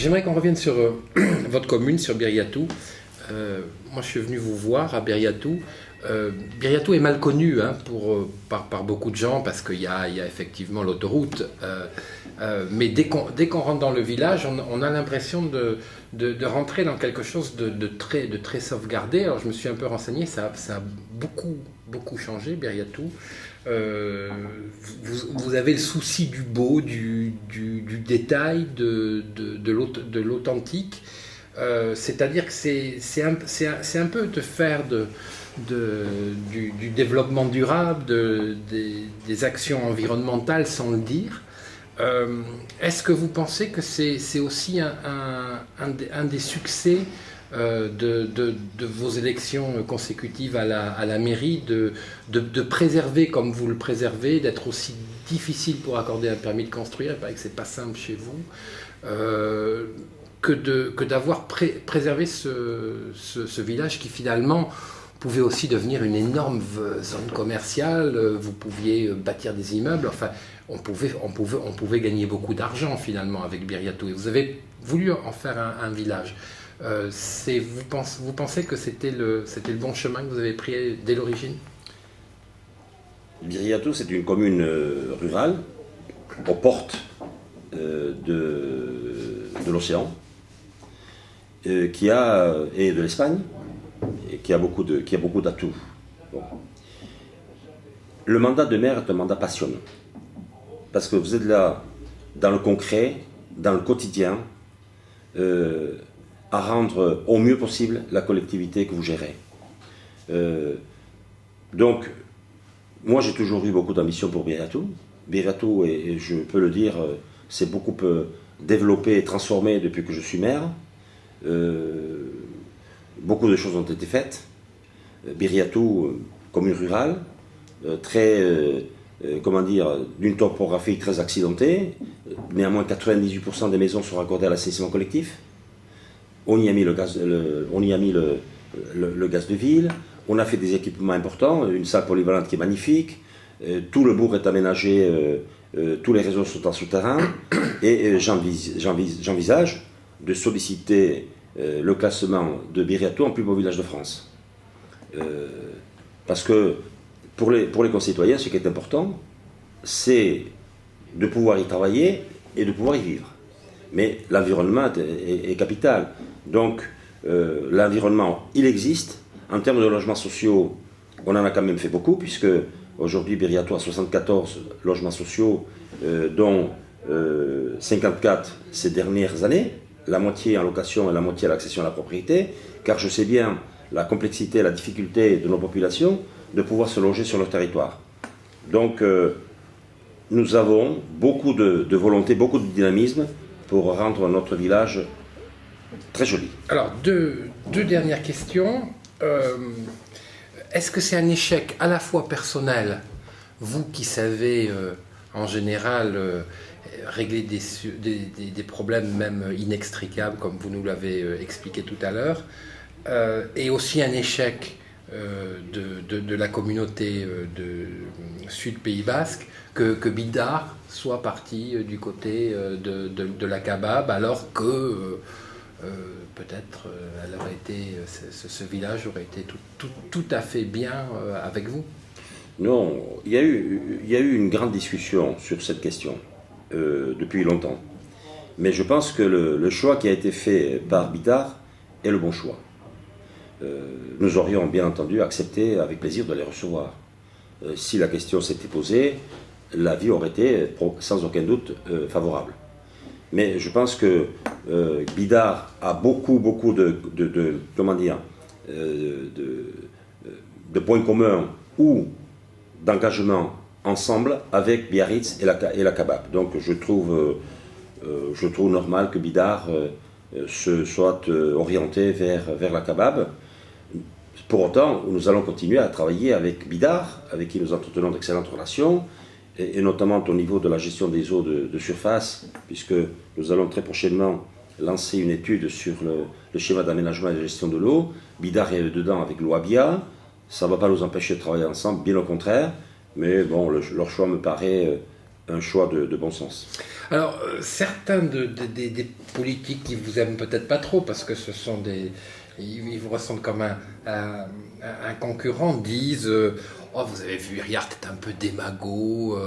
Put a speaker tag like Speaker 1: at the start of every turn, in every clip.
Speaker 1: J'aimerais qu'on revienne sur votre commune, sur Biryatou. Moi, je suis venu vous voir à Biryatou. Biryatou est mal connu par beaucoup de gens parce qu'il y a effectivement l'autoroute. Mais dès qu'on rentre dans le village, on a l'impression de rentrer dans quelque chose de très sauvegardé. Alors je me suis un peu renseigné, ça a beaucoup changé, Biryatou. Vous avez le souci du beau, du détail, de l'authentique. C'est-à-dire que c'est un peu de faire du développement durable, des actions environnementales sans le dire. Est-ce que vous pensez que c'est aussi un des succès de vos élections consécutives à la mairie, de préserver comme vous le préservez, d'être aussi difficile pour accorder un permis de construire, il paraît que c'est pas simple chez vous, que d'avoir préservé ce village qui finalement pouvait aussi devenir une énorme zone commerciale, vous pouviez bâtir des immeubles, enfin on pouvait gagner beaucoup d'argent finalement avec Biryatou, et vous avez voulu en faire un village. Vous pensez que c'était le bon chemin que vous avez pris dès l'origine?
Speaker 2: Biryatou, c'est une commune rurale, aux portes de l'océan, et de l'Espagne, et qui a beaucoup d'atouts. Bon. Le mandat de maire est un mandat passionnant, parce que vous êtes là, dans le concret, dans le quotidien, à rendre au mieux possible la collectivité que vous gérez. Donc, moi j'ai toujours eu beaucoup d'ambition pour Biryatou. Biryatou, et je peux le dire, s'est beaucoup développé et transformé depuis que je suis maire. Beaucoup de choses ont été faites. Biryatou, commune rurale, d'une topographie très accidentée. Néanmoins, 98% des maisons sont raccordées à l'assainissement collectif. On y a mis le gaz de ville. On a fait des équipements importants, une salle polyvalente qui est magnifique. Tout le bourg est aménagé, tous les réseaux sont en souterrain. Et j'envisage de solliciter le classement de Biryatou en plus beau village de France. Parce que pour les concitoyens, ce qui est important, c'est de pouvoir y travailler et de pouvoir y vivre. Mais l'environnement est capital. Donc l'environnement, il existe. En termes de logements sociaux, on en a quand même fait beaucoup, puisque aujourd'hui Biryatou a 74 logements sociaux, dont 54 ces dernières années, la moitié en location et la moitié à l'accession à la propriété, car je sais bien la complexité, la difficulté de nos populations de pouvoir se loger sur leur territoire. Donc nous avons beaucoup de volonté, beaucoup de dynamisme pour rendre notre village très joli.
Speaker 1: Alors, deux dernières questions. Est-ce que c'est un échec à la fois personnel, vous qui savez en général régler des problèmes même inextricables, comme vous nous l'avez expliqué tout à l'heure, et aussi un échec de la communauté de Sud Pays Basque, que Bidart soit parti du côté de la Kababe, alors que peut-être ce village aurait été tout à fait bien avec vous?
Speaker 2: Non, il y a eu une grande discussion sur cette question depuis longtemps. Mais je pense que le choix qui a été fait par Bidart est le bon choix. Nous aurions bien entendu accepté avec plaisir de les recevoir. Si la question s'était posée, l'avis aurait été sans aucun doute favorable. Mais je pense que Bidart a beaucoup de points communs ou d'engagement ensemble avec Biarritz et la Kababe. Donc je trouve normal que Bidart se soit orienté vers la Kababe. Pour autant, nous allons continuer à travailler avec Bidart, avec qui nous entretenons d'excellentes relations, et notamment au niveau de la gestion des eaux de surface, puisque nous allons très prochainement lancer une étude sur le schéma d'aménagement et de gestion de l'eau. Bidart est dedans avec l'OABIA. Ça ne va pas nous empêcher de travailler ensemble, bien au contraire, mais bon, leur choix me paraît un choix de bon sens.
Speaker 1: Alors, certains des politiques qui vous aiment peut-être pas trop, parce que ce sont ils vous ressentent comme un concurrent, disent oh, vous avez vu, Riyad est un peu démago,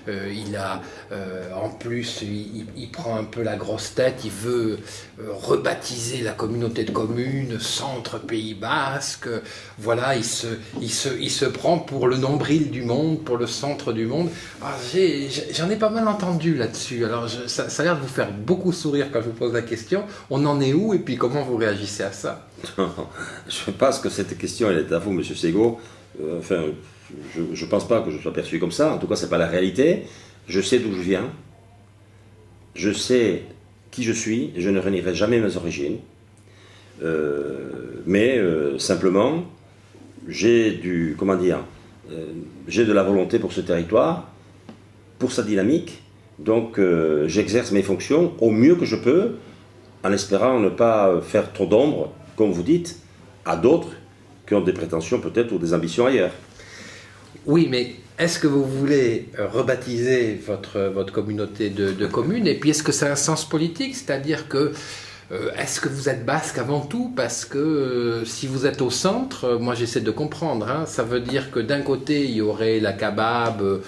Speaker 1: en plus, il prend un peu la grosse tête, il veut rebaptiser la communauté de communes Centre Pays Basque, voilà, il se prend pour le nombril du monde, pour le centre du monde. Alors, j'en ai pas mal entendu là-dessus, alors ça a l'air de vous faire beaucoup sourire quand je vous pose la question. On en est où et puis comment vous réagissez à ça?
Speaker 2: Je pense que cette question, elle est à vous, M. Segault. Enfin, je ne pense pas que je sois perçu comme ça. En tout cas, ce n'est pas la réalité. Je sais d'où je viens. Je sais qui je suis. Je ne renierai jamais mes origines. Simplement, j'ai j'ai de la volonté pour ce territoire, pour sa dynamique. Donc, j'exerce mes fonctions au mieux que je peux, en espérant ne pas faire trop d'ombre, comme vous dites, à d'autres qui ont des prétentions peut-être ou des ambitions ailleurs.
Speaker 1: Oui, mais est-ce que vous voulez rebaptiser votre communauté de communes? Et puis est-ce que ça a un sens politique? C'est-à-dire que est-ce que vous êtes basque avant tout? Parce que si vous êtes au centre, moi j'essaie de comprendre, hein, ça veut dire que d'un côté il y aurait la Kabab,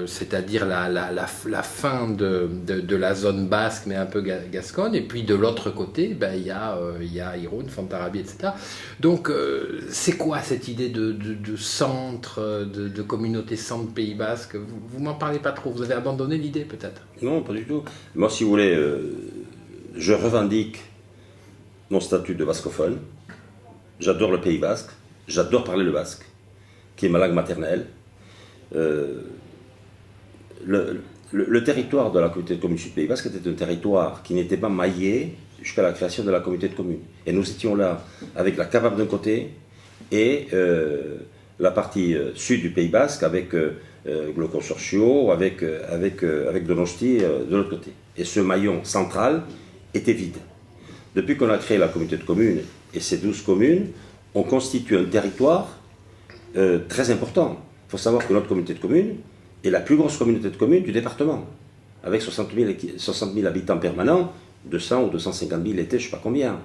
Speaker 1: c'est-à-dire la fin de la zone basque, mais un peu gasconne, et puis de l'autre côté, ben, il y a Irun, Fontarabie, etc. Donc, c'est quoi cette idée de centre, de communauté centre Pays Basque? Vous m'en parlez pas trop, vous avez abandonné l'idée peut-être?
Speaker 2: Non, pas du tout. Moi, si vous voulez, je revendique mon statut de bascophone. J'adore le Pays Basque, j'adore parler le basque, qui est ma langue maternelle. Le territoire de la communauté de communes Sud Pays Basque était un territoire qui n'était pas maillé jusqu'à la création de la communauté de communes. Et nous étions là avec la Kabab d'un côté et la partie sud du Pays Basque avec le Consortio, avec Donosti de l'autre côté. Et ce maillon central était vide. Depuis qu'on a créé la communauté de communes et ces 12 communes, on constitue un territoire très important. Il faut savoir que notre communauté de communes est la plus grosse communauté de communes du département, avec 60 000 habitants permanents, 200 ou 250 000 l'été, je ne sais pas combien.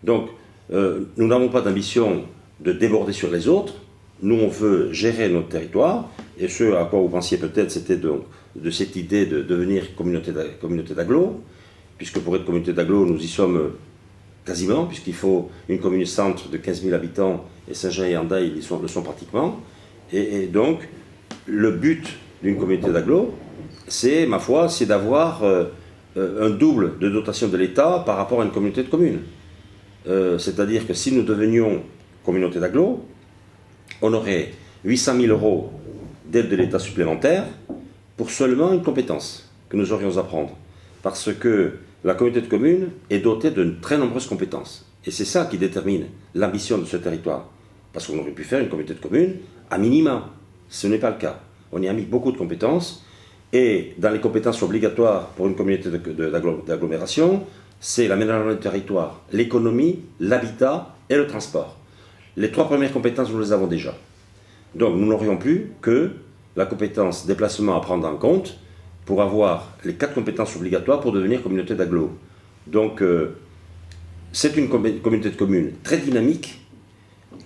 Speaker 2: Donc, nous n'avons pas d'ambition de déborder sur les autres. Nous, on veut gérer notre territoire, et ce à quoi vous pensiez peut-être, c'était de cette idée de devenir communauté d'agglo, puisque pour être communauté d'agglo, nous y sommes quasiment, puisqu'il faut une commune centre de 15 000 habitants, et Saint-Jean et Hendaye, ils le sont pratiquement. Et donc, le but d'une communauté d'agglo, c'est, ma foi, c'est d'avoir un double de dotation de l'État par rapport à une communauté de communes. C'est-à-dire que si nous devenions communauté d'agglo, on aurait 800 000 € d'aide de l'État supplémentaire pour seulement une compétence que nous aurions à prendre. Parce que la communauté de communes est dotée de très nombreuses compétences. Et c'est ça qui détermine l'ambition de ce territoire. Parce qu'on aurait pu faire une communauté de communes à minima. Ce n'est pas le cas. On y a mis beaucoup de compétences. Et dans les compétences obligatoires pour une communauté d'agglomération, c'est l'aménagement du territoire, l'économie, l'habitat et le transport. Les 3 premières compétences, nous les avons déjà. Donc nous n'aurions plus que la compétence déplacement à prendre en compte pour avoir les 4 compétences obligatoires pour devenir communauté d'agglo. Donc c'est une communauté de communes très dynamique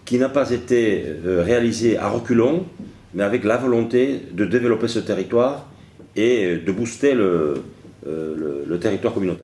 Speaker 2: qui n'a pas été réalisée à reculons, mais avec la volonté de développer ce territoire et de booster le territoire communautaire.